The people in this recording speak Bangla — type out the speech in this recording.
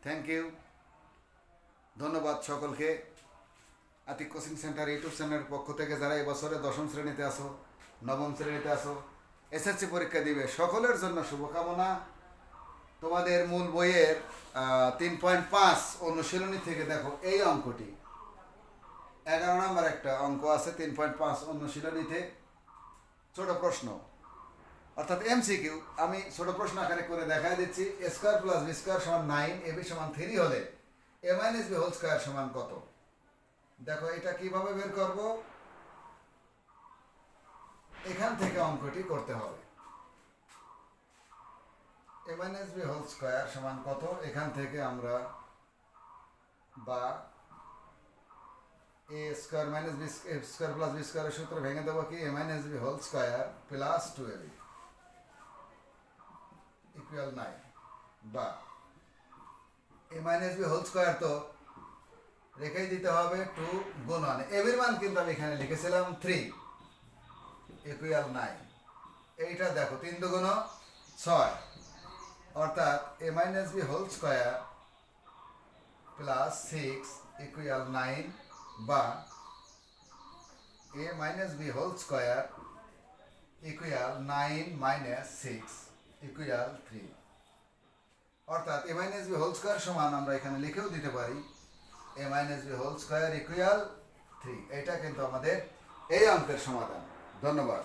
থ্যাংক ইউ, ধন্যবাদ সকলকে। আতিক কোচিং সেন্টার ইউটিউব চ্যানেলের পক্ষ থেকে যারা এবছরে দশম শ্রেণীতে আসো, নবম শ্রেণীতে আসো, এসএসসি পরীক্ষা দিবে, সকলের জন্য শুভকামনা। তোমাদের মূল বইয়ের 3.5 অনুশীলনী থেকে দেখো এই অঙ্কটি 11 নম্বর একটা অঙ্ক আছে 3.5 অনুশীলনীতে, ছোট প্রশ্ন অর্থাৎ এমসিকিউ। আমি ছোট প্রশ্ন আকারে করে দেখাই দিচ্ছি। এ স্কোয়ার প্লাস বি স্কোয়ার সমান 9, এ বি সমান 3 হলে এ মাইনাস বি হোল স্কোয়ার সমান কত? দেখো এটা কিভাবে বের করব, এখান থেকে অঙ্কটি করতে হবে। A minus b whole square সমান কত, এখান থেকে আমরা বা a square minus b square plus b স্কোয়ারের সূত্র ভেঙে দেবো কি, a minus b whole square plus 2ab equal 9, বা a minus b whole square তো রেখেই দিতে হবে 2 গুণন এবির মান কিন্তু আমি এখানে লিখেছিলাম 3 ইকুয়াল 9। এইটা দেখো 3 দুগুণ 6, অর্থাৎ a minus b whole square plus 6 equal 9, বা a minus b whole square equal 9 minus 6 equal 3। অর্থাৎ a minus b whole square সমান আমরা এখানে লিখেও দিতে পারি a minus b whole square equal 3। এটা কিন্তু আমাদের এই অঙ্কের সমাধান। ধন্যবাদ।